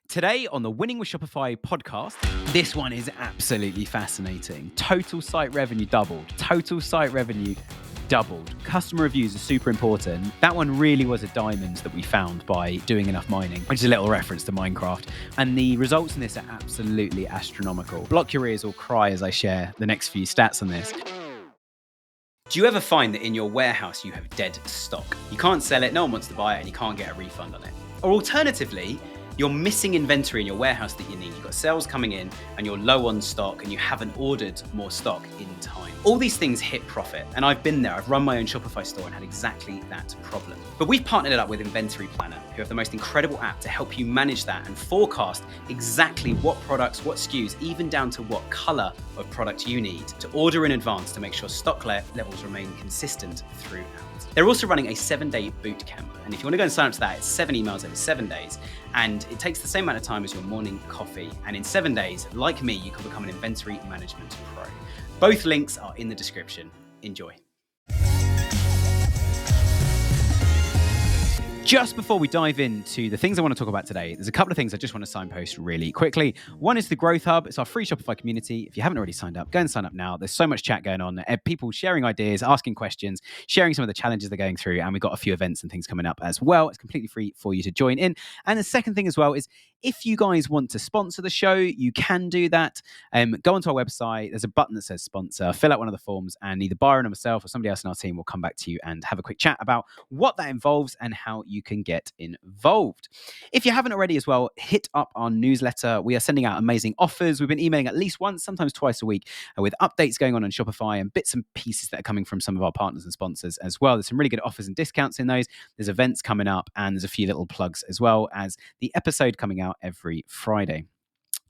Today on the Winning with Shopify podcast, this one is absolutely fascinating. Total site revenue doubled. Customer reviews are super important. That one really was a diamond that we found by doing enough mining, which is a little reference to Minecraft. And the results in this are absolutely astronomical. Block your ears or cry as I share the next few stats on this. Do you ever find that in your warehouse you have dead stock? You can't sell it, no one wants to buy it, and you can't get a refund on it. Or alternatively, you're missing inventory in your warehouse that you need. You've got sales coming in and you're low on stock and you haven't ordered more stock in time. All these things hit profit, and I've been there. I've run my own Shopify store and had exactly that problem. But we've partnered it up with Inventory Planner, who have the most incredible app to help you manage that and forecast exactly what products, what SKUs, even down to what color of product you need to order in advance to make sure stock levels remain consistent throughout. They're also running a 7-day boot camp. And if you want to go and sign up to that, it's 7 emails over 7 days. And it takes the same amount of time as your morning coffee. And in 7 days, like me, you can become an inventory management pro. Both links are in the description. Enjoy. Just before we dive into the things I want to talk about today, there's a couple of things I just want to signpost really quickly. One is the Growth Hub. It's our free Shopify community. If you haven't already signed up, go and sign up now. There's so much chat going on. People sharing ideas, asking questions, sharing some of the challenges they're going through. And we've got a few events and things coming up as well. It's completely free for you to join in. And the second thing as well is if you guys want to sponsor the show, you can do that. Go onto our website. There's a button that says sponsor. Fill out one of the forms and either Byron or myself or somebody else in our team will come back to you and have a quick chat about what that involves and how you can get involved. If you haven't already as well, hit up our newsletter. We are sending out amazing offers. We've been emailing at least once, sometimes twice a week with updates going on Shopify and bits and pieces that are coming from some of our partners and sponsors as well. There's some really good offers and discounts in those. There's events coming up and there's a few little plugs as well as the episode coming out every Friday.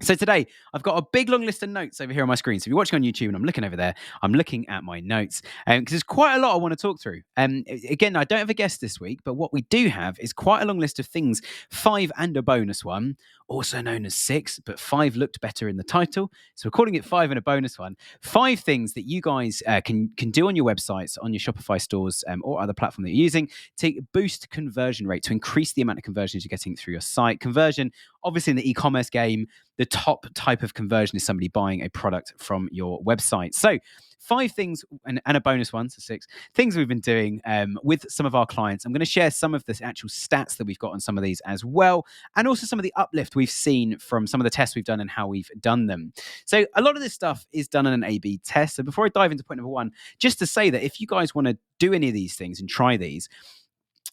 So today, I've got a big long list of notes over here on my screen. So if you're watching on YouTube and I'm looking over there, I'm looking at my notes because there's quite a lot I want to talk through. Again, I don't have a guest this week, but what we do have is quite a long list of things, 5 and a bonus one, also known as 6, but 5 looked better in the title. So we're calling it 5 and a bonus one. 5 things that you guys can do on your websites, on your Shopify stores or other platform that you're using to boost conversion rate, to increase the amount of conversions you're getting through your site. Conversion, obviously in the e-commerce game, the top type of conversion is somebody buying a product from your website. So 5 things and a bonus one, so 6 things we've been doing with some of our clients. I'm going to share some of the actual stats that we've got on some of these as well, and also some of the uplift we've seen from some of the tests we've done and how we've done them. So a lot of this stuff is done in an A/B test. So before I dive into point number 1, just to say that if you guys want to do any of these things and try these,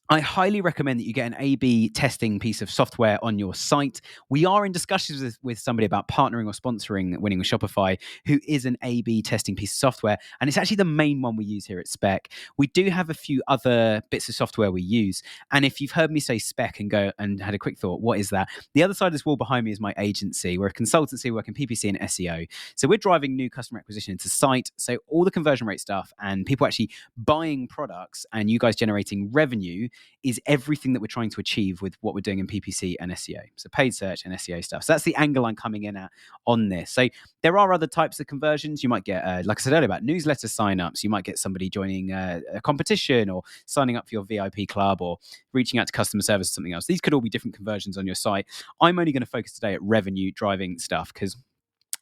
I highly recommend that you get an A/B testing piece of software on your site. We are in discussions with somebody about partnering or sponsoring Winning with Shopify, who is an A/B testing piece of software. And it's actually the main one we use here at Spec. We do have a few other bits of software we use. And if you've heard me say Spec and go and had a quick thought, what is that? The other side of this wall behind me is my agency. We're a consultancy working PPC and SEO. So we're driving new customer acquisition into site. So all the conversion rate stuff and people actually buying products and you guys generating revenue is everything that we're trying to achieve with what we're doing in PPC and SEO. So paid search and SEO stuff. So that's the angle I'm coming in at on this. So there are other types of conversions. You might get, like I said earlier, about newsletter signups. You might get somebody joining a competition or signing up for your VIP club or reaching out to customer service or something else. These could all be different conversions on your site. I'm only going to focus today at revenue driving stuff because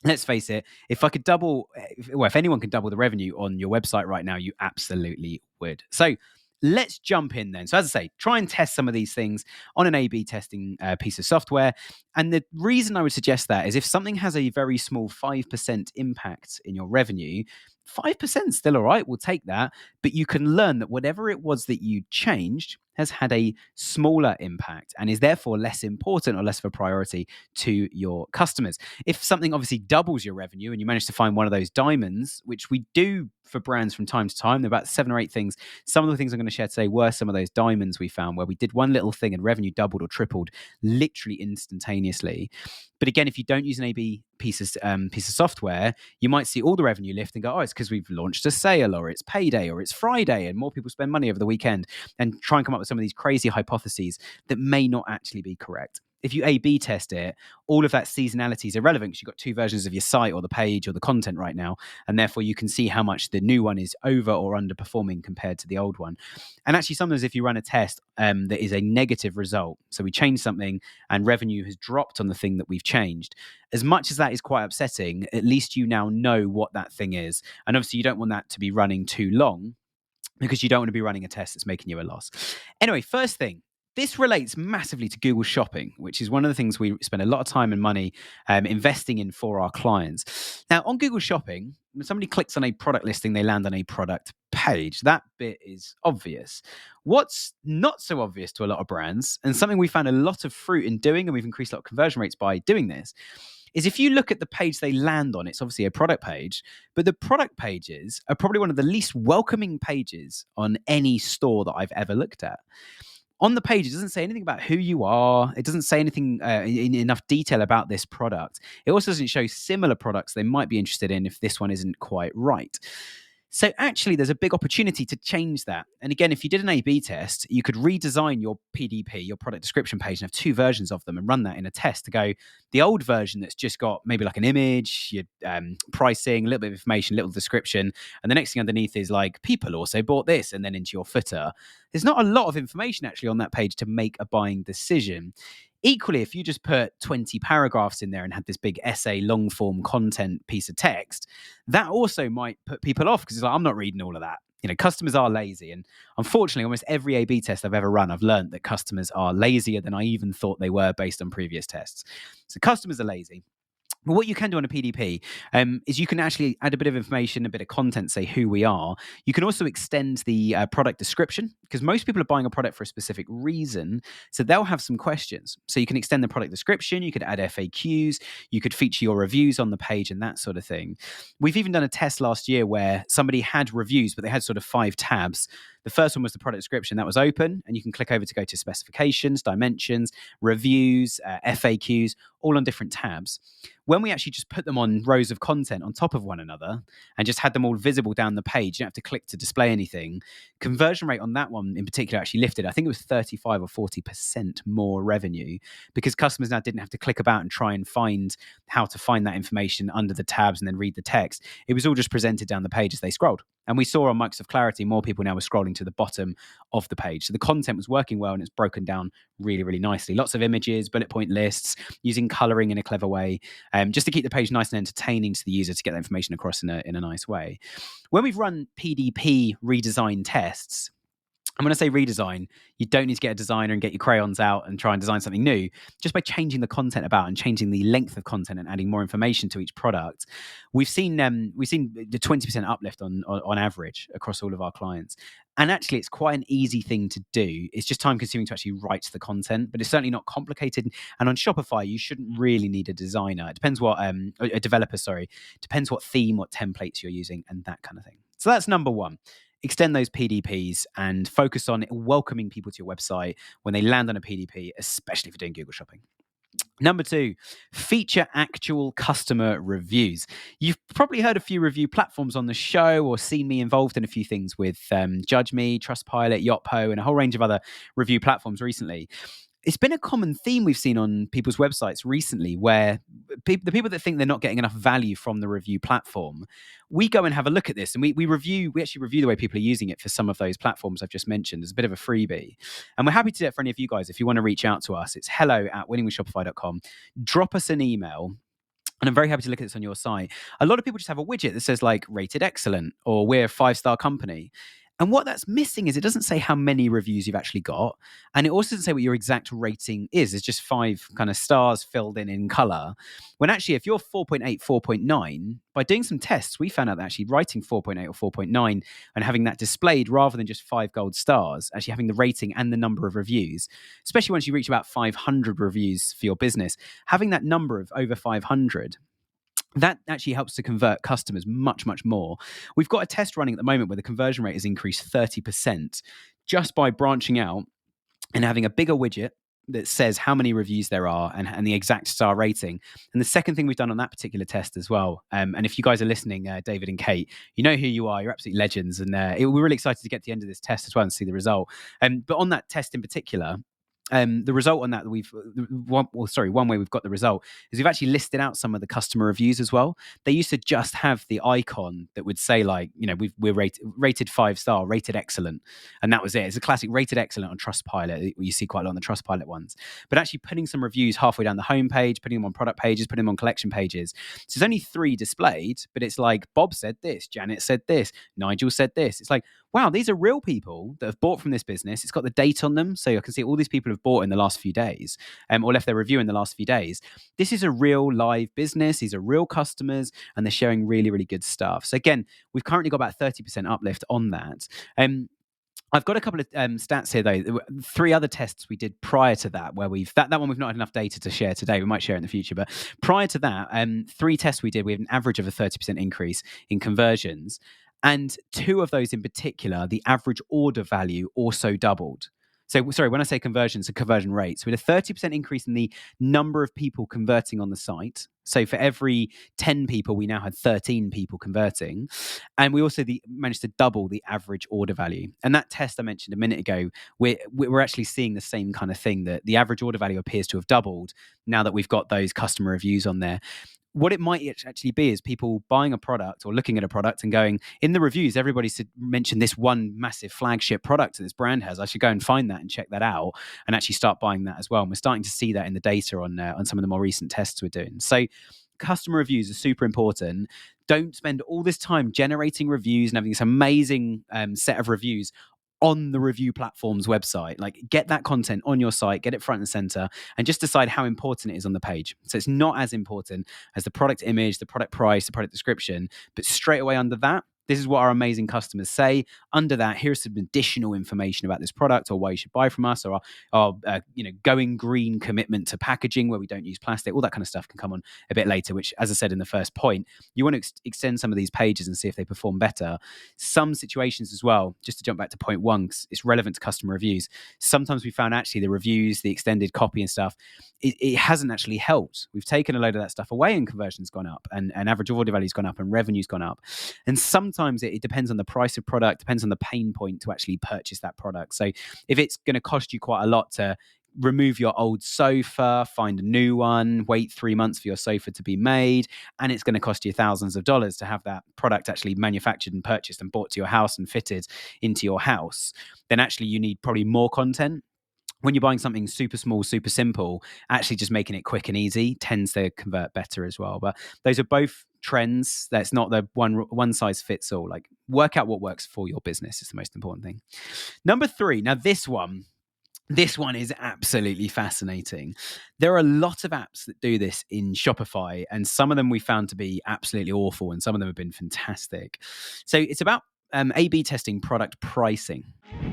let's face it, if anyone can double the revenue on your website right now, you absolutely would. So let's jump in then. So as I say, try and test some of these things on an A/B testing piece of software. And the reason I would suggest that is if something has a very small 5% impact in your revenue, 5% is still all right, we'll take that. But you can learn that whatever it was that you changed has had a smaller impact and is therefore less important or less of a priority to your customers. If something obviously doubles your revenue and you manage to find one of those diamonds, which we do for brands from time to time, there are about 7 or 8 things. Some of the things I'm going to share today were some of those diamonds we found where we did one little thing and revenue doubled or tripled literally instantaneously. But again, if you don't use an A/B piece of software, you might see all the revenue lift and go, oh, it's because we've launched a sale or it's payday or it's Friday and more people spend money over the weekend, and try and come up with some of these crazy hypotheses that may not actually be correct. if you A/B test it, all of that seasonality is irrelevant because you've got two versions of your site or the page or the content right now, and therefore you can see how much the new one is over or underperforming compared to the old one. And actually, sometimes if you run a test that is a negative result, so we change something and revenue has dropped on the thing that we've changed, as much as that is quite upsetting, at least you now know what that thing is. And obviously, you don't want that to be running too long, because you don't want to be running a test that's making you a loss. Anyway, first thing, this relates massively to Google Shopping, which is one of the things we spend a lot of time and money investing in for our clients. Now, on Google Shopping, when somebody clicks on a product listing, they land on a product page. That bit is obvious. What's not so obvious to a lot of brands, and something we found a lot of fruit in doing, and we've increased a lot of conversion rates by doing this, is if you look at the page they land on, it's obviously a product page, but the product pages are probably one of the least welcoming pages on any store that I've ever looked at. On the page, it doesn't say anything about who you are. It doesn't say anything in enough detail about this product. It also doesn't show similar products they might be interested in if this one isn't quite right. So actually, there's a big opportunity to change that. And again, if you did an A/B test, you could redesign your PDP, your product description page, and have two versions of them and run that in a test to go, the old version that's just got maybe like an image, your pricing, a little bit of information, a little description. And the next thing underneath is like, people also bought this, and then into your footer. There's not a lot of information actually on that page to make a buying decision. Equally, if you just put 20 paragraphs in there and had this big essay, long form content piece of text, that also might put people off because it's like, I'm not reading all of that. You know, customers are lazy. And unfortunately, almost every A/B test I've ever run, I've learned that customers are lazier than I even thought they were based on previous tests. So customers are lazy. But what you can do on a PDP is you can actually add a bit of information, a bit of content, say who we are. You can also extend the product description, because most people are buying a product for a specific reason. So they'll have some questions. So you can extend the product description. You could add FAQs. You could feature your reviews on the page and that sort of thing. We've even done a test last year where somebody had reviews, but they had sort of 5 tabs. The first one was the product description. That was open, and you can click over to go to specifications, dimensions, reviews, FAQs, all on different tabs. When we actually just put them on rows of content on top of one another and just had them all visible down the page, you don't have to click to display anything, conversion rate on that one in particular actually lifted. I think it was 35 or 40% more revenue, because customers now didn't have to click about and try and find how to find that information under the tabs and then read the text. It was all just presented down the page as they scrolled. And we saw on Microsoft Clarity, more people now were scrolling to the bottom of the page. So the content was working well, and it's broken down really, really nicely. Lots of images, bullet point lists, using coloring in a clever way, just to keep the page nice and entertaining to the user to get that information across in a nice way. When we've run PDP redesign tests, and when I say redesign, you don't need to get a designer and get your crayons out and try and design something new. Just by changing the content about and changing the length of content and adding more information to each product, we've seen the 20% uplift on average across all of our clients. And actually, it's quite an easy thing to do. It's just time consuming to actually write the content, but it's certainly not complicated. And on Shopify, you shouldn't really need a designer. It depends what a developer, sorry. Depends what theme, what templates you're using, and that kind of thing. So that's number one. Extend those PDPs and focus on welcoming people to your website when they land on a PDP, especially if you're doing Google Shopping. Number 2, feature actual customer reviews. You've probably heard a few review platforms on the show or seen me involved in a few things with Judge Me, Trustpilot, Yotpo, and a whole range of other review platforms recently. It's been a common theme we've seen on people's websites recently, where the people that think they're not getting enough value from the review platform, we go and have a look at this, and we actually review the way people are using it for some of those platforms I've just mentioned as a bit of a freebie. And we're happy to do it for any of you guys. If you want to reach out to us, it's hello@winningwithshopify.com. Drop us an email. And I'm very happy to look at this on your site. A lot of people just have a widget that says like rated excellent or we're a 5-star company. And what that's missing is it doesn't say how many reviews you've actually got. And it also doesn't say what your exact rating is. It's just 5 kind of stars filled in color. When actually, if you're 4.8, 4.9, by doing some tests, we found out that actually writing 4.8 or 4.9 and having that displayed rather than just 5 gold stars, actually having the rating and the number of reviews, especially once you reach about 500 reviews for your business, having that number of over 500, that actually helps to convert customers much, much more. We've got a test running at the moment where the conversion rate has increased 30% just by branching out and having a bigger widget that says how many reviews there are and the exact star rating. And the second thing we've done on that particular test as well, and if you guys are listening, David and Kate, you know who you are. You're absolute legends. And we're really excited to get to the end of this test as well and see the result. But on that test in particular, the result on that one way we've got the result is we've actually listed out some of the customer reviews as well. They used to just have the icon that would say, like, we're rated 5-star, rated excellent, and that was it. It's a classic rated excellent on Trustpilot. You see quite a lot on the Trustpilot ones, but actually putting some reviews halfway down the homepage, putting them on product pages, putting them on collection pages. So there's only 3 displayed, but it's like Bob said this, Janet said this, Nigel said this. It's like, wow, these are real people that have bought from this business. It's got the date on them, so I can see all these people have bought in the last few days, or left their review in the last few days. This is a real live business. These are real customers, and they're sharing really, really good stuff. So again, we've currently got about 30% uplift on that. I've got a couple of stats here, though. 3 other tests we did prior to that, where that one we've not had enough data to share today. We might share it in the future, but prior to that, 3 tests we did, we had an average of a 30% increase in conversions. And 2 of those in particular, the average order value also doubled. So, sorry, when I say conversions, a conversion rate. So we had a 30% increase in the number of people converting on the site. So for every 10 people, we now had 13 people converting. And we also managed to double the average order value. And that test I mentioned a minute ago, we're actually seeing the same kind of thing, that the average order value appears to have doubled now that we've got those customer reviews on there. What it might actually be is people buying a product or looking at a product and going, in the reviews, everybody mentioned this one massive flagship product that this brand has. I should go and find that and check that out and actually start buying that as well. And we're starting to see that in the data on some of the more recent tests we're doing. So customer reviews are super important. Don't spend all this time generating reviews and having this amazing set of reviews on the review platform's website. Like, get that content on your site, get it front and center, and just decide how important it is on the page. So it's not as important as the product image, the product price, the product description, but straight away under that, this is what our amazing customers say. Under that, here's some additional information about this product, or why you should buy from us, or our going green commitment to packaging, where we don't use plastic. All that kind of stuff can come on a bit later, which, as I said in the first point, you want to extend some of these pages and see if they perform better. Some situations as well, just to jump back to point 1, because it's relevant to customer reviews. Sometimes we found actually the reviews, the extended copy and stuff, it hasn't actually helped. We've taken a load of that stuff away and conversion's gone up, and average order value's gone up, and revenue's gone up. And sometimes it depends on the price of product, depends on the pain point to actually purchase that product. So if it's going to cost you quite a lot to remove your old sofa, find a new one, wait 3 months for your sofa to be made, and it's going to cost you thousands of dollars to have that product actually manufactured and purchased and brought to your house and fitted into your house, then actually you need probably more content. When you're buying something super small, super simple, actually just making it quick and easy tends to convert better as well. But those are both trends. That's not the one size fits all. Like, work out what works for your business is the most important thing. Number 3. Now, this one is absolutely fascinating. There are a lot of apps that do this in Shopify, and some of them we found to be absolutely awful, and some of them have been fantastic. So it's about A/B testing product pricing.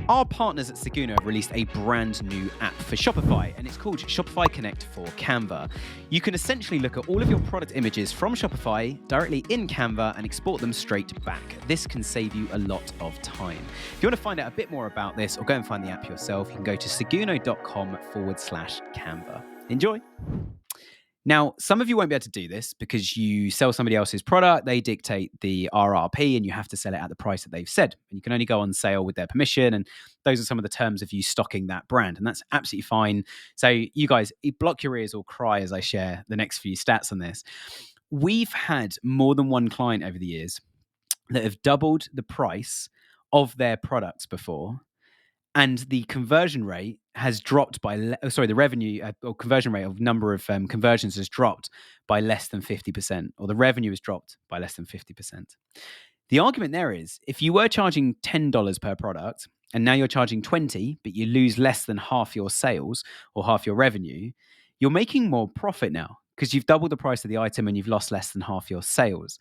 Our partners at Seguno have released a brand new app for Shopify, and it's called Shopify Connect for Canva. You can essentially look at all of your product images from Shopify directly in Canva and export them straight back. This can save you a lot of time. If you want to find out a bit more about this, or go and find the app yourself, you can go to seguno.com/Canva. Enjoy. Now, some of you won't be able to do this because you sell somebody else's product, they dictate the RRP, and you have to sell it at the price that they've said. And you can only go on sale with their permission, and those are some of the terms of you stocking that brand, and that's absolutely fine. So you guys, block your ears or cry as I share the next few stats on this. We've had more than one client over the years that have doubled the price of their products before, and the conversion rate has dropped by, the revenue or conversion rate of number of conversions has dropped by less than 50%, or the revenue has dropped by less than 50%. The argument there is, if you were charging $10 per product and now you're charging $20, but you lose less than half your sales or half your revenue, you're making more profit now because you've doubled the price of the item and you've lost less than half your sales.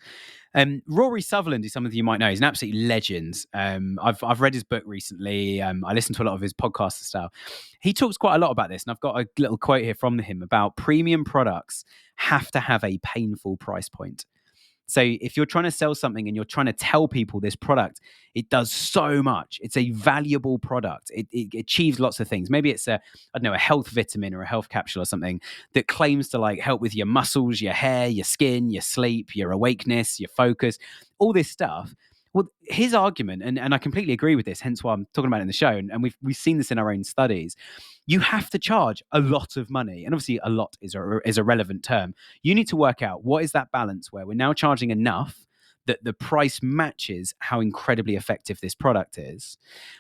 Rory Sutherland, who some of you might know, is an absolute legend. I've read his book recently. I listened to a lot of his podcasts and stuff. He talks quite a lot about this, and I've got a little quote here from him about premium products have to have a painful price point. So if you're trying to sell something and you're trying to tell people this product, it does so much. It's a valuable product. It achieves lots of things. Maybe it's a health vitamin or a health capsule or something that claims to like help with your muscles, your hair, your skin, your sleep, your awakeness, your focus, all this stuff. Well, his argument, and I completely agree with this, hence why I'm talking about it in the show, and we've seen this in our own studies. You have to charge a lot of money, and obviously, a lot is a relevant term. You need to work out what is that balance where we're now charging enough that the price matches how incredibly effective this product is,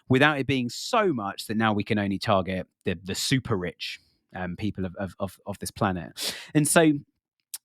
without it being so much that now we can only target the super rich people of this planet. And so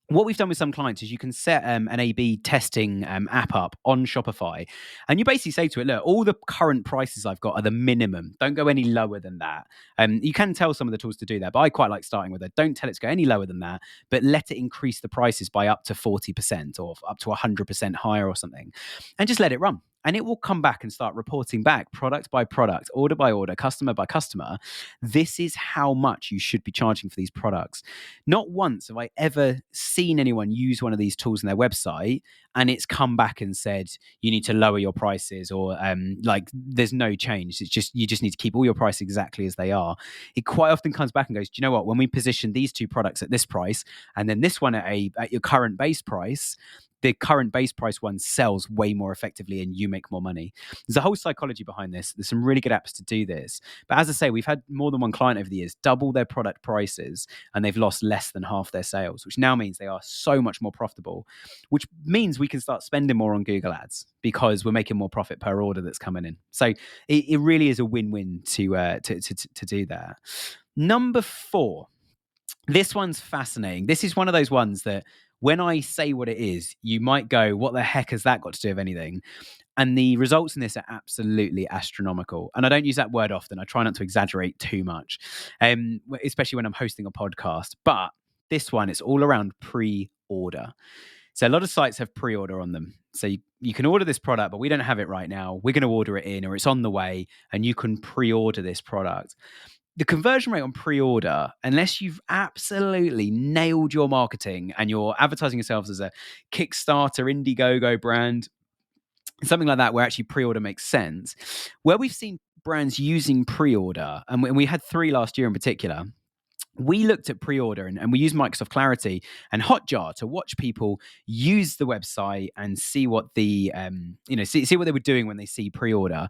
what we've done with some clients is you can set an A/B testing app up on Shopify, and you basically say to it, "Look, all the current prices I've got are the minimum. Don't go any lower than that." You can tell some of the tools to do that, but I quite like starting with it. Don't tell it to go any lower than that, but let it increase the prices by up to 40% or up to 100% higher or something, and just let it run. And it will come back and start reporting back product by product, order by order, customer by customer. This is how much you should be charging for these products. Not once have I ever seen anyone use one of these tools on their website and it's come back and said you need to lower your prices, or like there's no change. It's just you just need to keep all your prices exactly as they are. It quite often comes back and goes, do you know what? When we position these two products at this price and then this one at your current base price, the current base price one sells way more effectively and you make more money. There's a whole psychology behind this. There's some really good apps to do this. But as I say, we've had more than one client over the years double their product prices and they've lost less than half their sales, which now means they are so much more profitable, which means we can start spending more on Google ads because we're making more profit per order that's coming in. So it really is a win-win to do that. Number 4. This one's fascinating. This is one of those ones that when I say what it is, you might go, what the heck has that got to do with anything? And the results in this are absolutely astronomical. And I don't use that word often. I try not to exaggerate too much, especially when I'm hosting a podcast. But this one, it's all around pre-order. So a lot of sites have pre-order on them. So you can order this product, but we don't have it right now. We're going to order it in, or it's on the way, and you can pre-order this product. The conversion rate on pre-order, unless you've absolutely nailed your marketing and you're advertising yourselves as a Kickstarter, Indiegogo brand, something like that, where actually pre-order makes sense, where we've seen brands using pre-order, and we had 3 last year in particular. We looked at pre-order and we used Microsoft Clarity and Hotjar to watch people use the website and see what the see what they were doing when they see pre-order.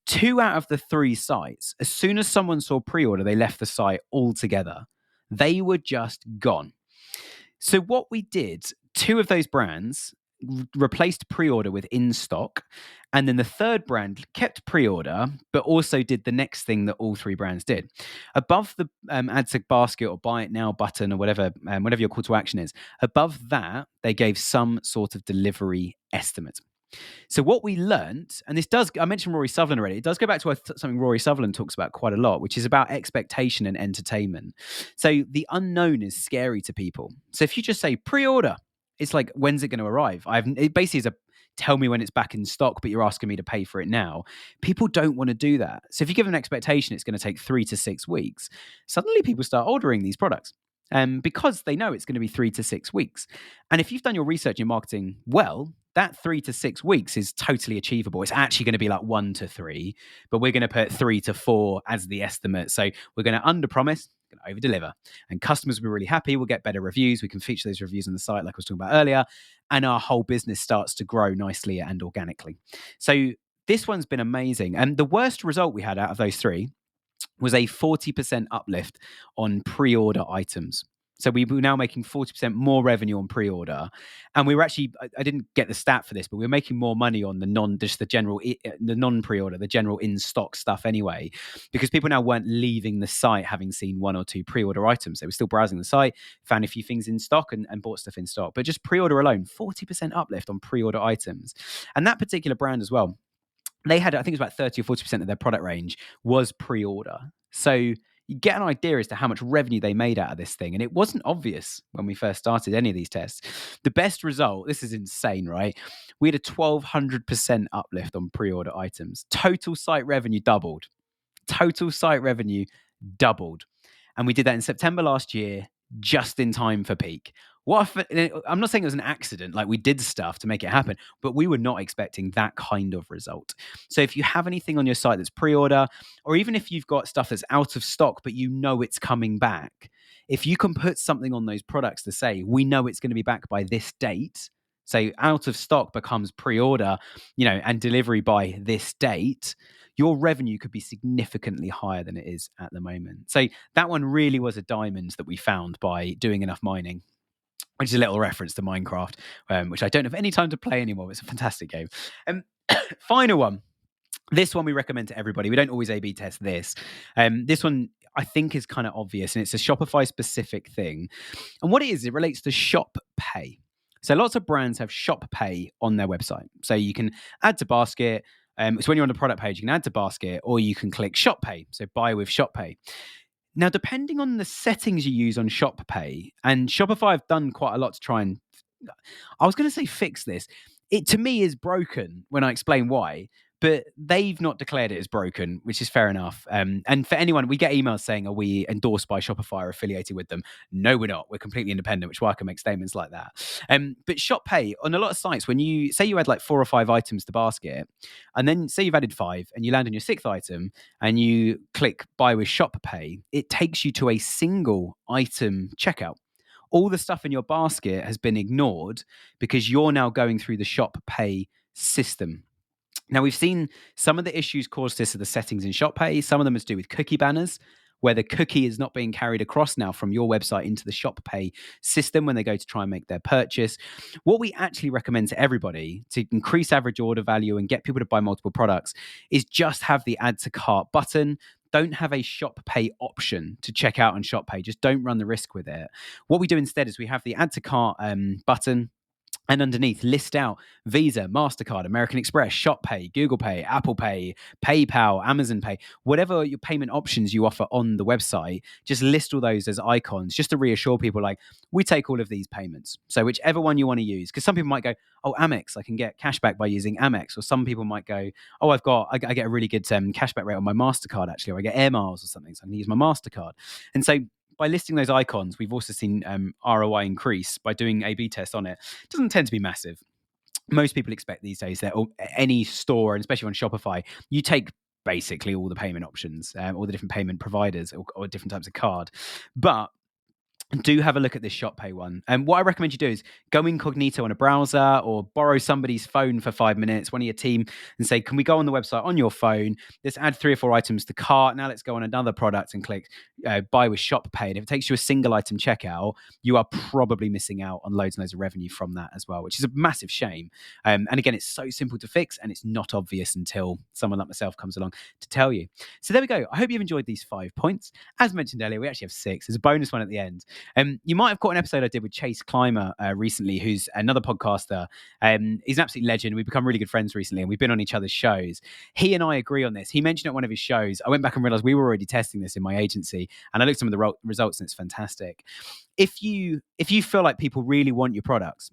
2 out of the 3 sites, as soon as someone saw pre-order, they left the site altogether. They were just gone. So what we did, 2 of those brands replaced pre-order with in-stock, and then the third brand kept pre-order but also did the next thing that all 3 brands did. Above the add to basket or buy it now button or whatever your call to action is, above that they gave some sort of delivery estimate. So what we learned, and this does, I mentioned Rory Sutherland already, it does go back to something Rory Sutherland talks about quite a lot, which is about expectation and entertainment. So the unknown is scary to people. So if you just say pre-order, it's like, when's it going to arrive? It basically is a tell me when it's back in stock, but you're asking me to pay for it now. People don't want to do that. So if you give an expectation, it's going to take 3 to 6 weeks. Suddenly people start ordering these products. Because they know it's going to be 3 to 6 weeks. And if you've done your research in marketing well, that 3 to 6 weeks is totally achievable. It's actually going to be like 1 to 3, but we're going to put 3 to 4 as the estimate. So we're going to under-promise, going to over-deliver. And customers will be really happy. We'll get better reviews. We can feature those reviews on the site like I was talking about earlier. And our whole business starts to grow nicely and organically. So this one's been amazing. And the worst result we had out of those 3 was a 40% uplift on pre-order items. So we were now making 40% more revenue on pre-order. And we were actually, I didn't get the stat for this, but we were making more money on the non-pre-order, the general in-stock stuff anyway, because people now weren't leaving the site having seen 1 or 2 pre-order items. They were still browsing the site, found a few things in stock and bought stuff in stock. But just pre-order alone, 40% uplift on pre-order items. And that particular brand as well, they had, I think it was about 30 or 40% of their product range was pre-order. So you get an idea as to how much revenue they made out of this thing. And it wasn't obvious when we first started any of these tests. The best result, this is insane, right? We had a 1,200% uplift on pre-order items. Total site revenue doubled. And we did that in September last year, just in time for peak. I'm not saying it was an accident, like we did stuff to make it happen, but we were not expecting that kind of result. So if you have anything on your site that's pre-order, or even if you've got stuff that's out of stock, but you know it's coming back, if you can put something on those products to say, we know it's going to be back by this date, say out of stock becomes pre-order, and delivery by this date, your revenue could be significantly higher than it is at the moment. So that one really was a diamond that we found by doing enough mining, which is a little reference to Minecraft, which I don't have any time to play anymore. It's a fantastic game. Final one. This one we recommend to everybody. We don't always A/B test this. This one I think is kind of obvious, and it's a Shopify specific thing. And what it is, it relates to Shop Pay. So lots of brands have Shop Pay on their website. So you can add to basket. So when you're on the product page, you can add to basket, or you can click Shop Pay. So buy with Shop Pay. Now, depending on the settings you use on Shop Pay, and Shopify have done quite a lot to try and, I was going to say fix this. It to me is broken when I explain why, but they've not declared it as broken, which is fair enough. And for anyone, we get emails saying, are we endorsed by Shopify or affiliated with them? No, we're not. We're completely independent, which is why I can make statements like that. But Shop Pay, on a lot of sites, when you say you add like 4 or 5 items to basket, and then say you've added 5 and you land on your 6th item and you click buy with Shop Pay, it takes you to a single item checkout. All the stuff in your basket has been ignored because you're now going through the Shop Pay system. Now, we've seen some of the issues caused this are the settings in Shop Pay. Some of them is to do with cookie banners, where the cookie is not being carried across now from your website into the Shop Pay system when they go to try and make their purchase. What we actually recommend to everybody to increase average order value and get people to buy multiple products is just have the add to cart button. Don't have a Shop Pay option to check out on Shop Pay. Just don't run the risk with it. What we do instead is we have the add to cart button, and underneath list out Visa, MasterCard, American Express, Shop Pay, Google Pay, Apple Pay, PayPal, Amazon Pay, whatever your payment options you offer on the website, just list all those as icons just to reassure people like, we take all of these payments. So whichever one you want to use, because some people might go, oh, Amex, I can get cashback by using Amex. Or some people might go, oh, I get a really good cashback rate on my MasterCard actually, or I get air miles or something, so I can use my MasterCard. And so by listing those icons, we've also seen ROI increase by doing A/B tests on it. It doesn't tend to be massive. Most people expect these days that any store, and especially on Shopify, you take basically all the payment options, all the different payment providers or different types of card. But do have a look at this Shop Pay one. And what I recommend you do is go incognito on a browser or borrow somebody's phone for 5 minutes, one of your team, and say, can we go on the website on your phone? Let's add 3 or 4 items to cart. Now let's go on another product and click buy with Shop Pay. And if it takes you a single item checkout, you are probably missing out on loads and loads of revenue from that as well, which is a massive shame. And again, it's so simple to fix and it's not obvious until someone like myself comes along to tell you. So there we go. I hope you've enjoyed these 5 points. As mentioned earlier, we actually have 6. There's a bonus one at the end. You might have caught an episode I did with Chase Clymer recently, who's another podcaster. He's an absolute legend. We've become really good friends recently, and we've been on each other's shows. He and I agree on this. He mentioned at one of his shows. I went back and realized we were already testing this in my agency, and I looked at some of the results, and it's fantastic. If you feel like people really want your products,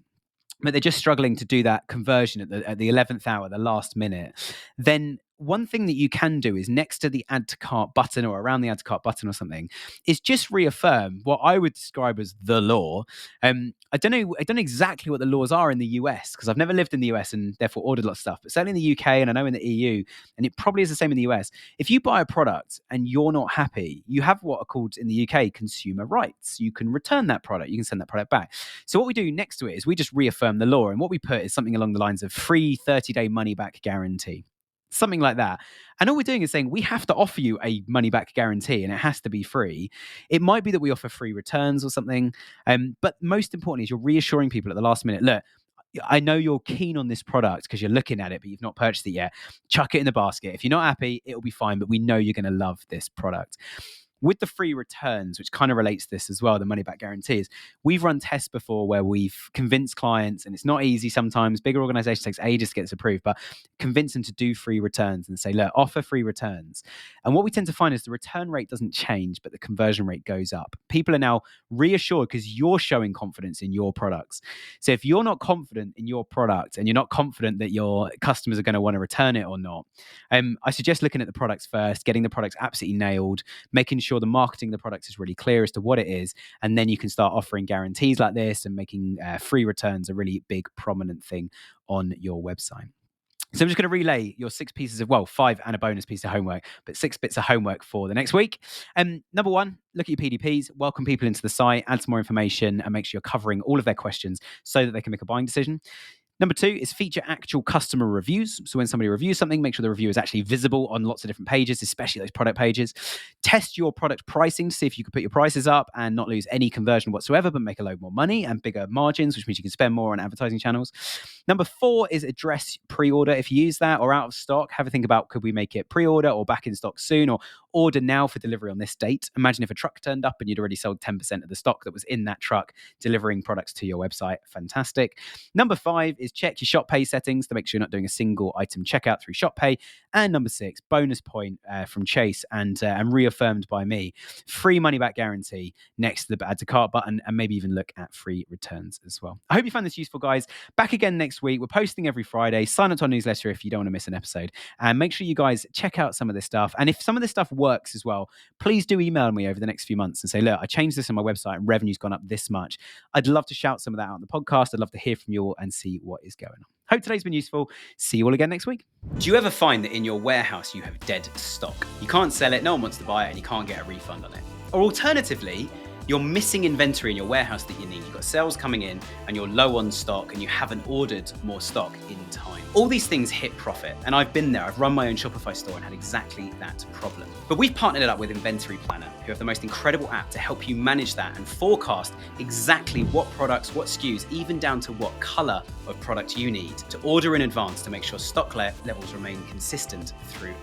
but they're just struggling to do that conversion at the 11th hour, the last minute, then one thing that you can do is next to the add to cart button or around the add to cart button or something is just reaffirm what I would describe as the law. I don't know exactly what the laws are in the US because I've never lived in the US and therefore ordered lots of stuff, but certainly in the UK and I know in the EU, and it probably is the same in the US. If you buy a product and you're not happy, you have what are called in the UK consumer rights. You can return that product, you can send that product back. So what we do next to it is we just reaffirm the law, and what we put is something along the lines of free 30-day money back guarantee. Something like that. And all we're doing is saying we have to offer you a money back guarantee and it has to be free. It might be that we offer free returns or something. But most importantly is you're reassuring people at the last minute, look, I know you're keen on this product because you're looking at it, but you've not purchased it yet. Chuck it in the basket. If you're not happy, it'll be fine, but we know you're going to love this product. With the free returns, which kind of relates to this as well, the money back guarantees, we've run tests before where we've convinced clients, and it's not easy sometimes, bigger organizations takes ages to get this approved, but convince them to do free returns and say, look, offer free returns. And what we tend to find is the return rate doesn't change, but the conversion rate goes up. People are now reassured because you're showing confidence in your products. So if you're not confident in your product and you're not confident that your customers are going to want to return it or not, I suggest looking at the products first, getting the products absolutely nailed, making sure the marketing of the products is really clear as to what it is, and then you can start offering guarantees like this and making free returns a really big prominent thing on your website. So I'm just going to relay your 6 pieces of, 5 and a bonus piece of homework, but 6 bits of homework for the next week. Number 1, look at your PDPs, welcome people into the site, add some more information, and make sure you're covering all of their questions so that they can make a buying decision. Number 2 is feature actual customer reviews. So when somebody reviews something, make sure the review is actually visible on lots of different pages, especially those product pages. Test your product pricing to see if you can put your prices up and not lose any conversion whatsoever, but make a load more money and bigger margins, which means you can spend more on advertising channels. Number 4 is address pre-order. If you use that or out of stock, have a think about, could we make it pre-order or back in stock soon, or order now for delivery on this date? Imagine if a truck turned up and you'd already sold 10% of the stock that was in that truck, delivering products to your website. Fantastic. Number 5 is check your ShopPay settings to make sure you're not doing a single item checkout through ShopPay. And number 6, bonus point from Chase and reaffirmed by me, free money back guarantee next to the add to cart button, and maybe even look at free returns as well. I hope you found this useful, guys. Back again next week. We're posting every Friday. Sign up to our newsletter if you don't want to miss an episode, and make sure you guys check out some of this stuff. And if some of this stuff works as well, please do email me over the next few months and say, look, I changed this on my website and revenue's gone up this much. I'd love to shout some of that out on the podcast. I'd love to hear from you all and see what is going on. Hope today's been useful. See you all again next week. Do you ever find that in your warehouse you have dead stock? You can't sell it, no one wants to buy it, and you can't get a refund on it? Or alternatively, you're missing inventory in your warehouse that you need. You've got sales coming in and you're low on stock and you haven't ordered more stock in time. All these things hit profit, and I've been there. I've run my own Shopify store and had exactly that problem. But we've partnered it up with Inventory Planner, who have the most incredible app to help you manage that and forecast exactly what products, what SKUs, even down to what color of product you need to order in advance to make sure stock levels remain consistent throughout.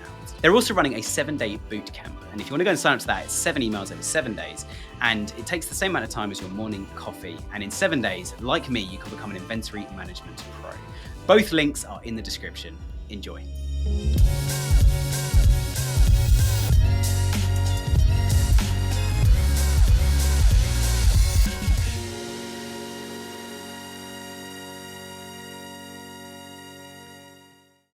They're also running a 7-day boot camp. And if you want to go and sign up to that, it's 7 emails over 7 days. And it takes the same amount of time as your morning coffee. And in 7 days, like me, you can become an inventory management pro. Both links are in the description. Enjoy.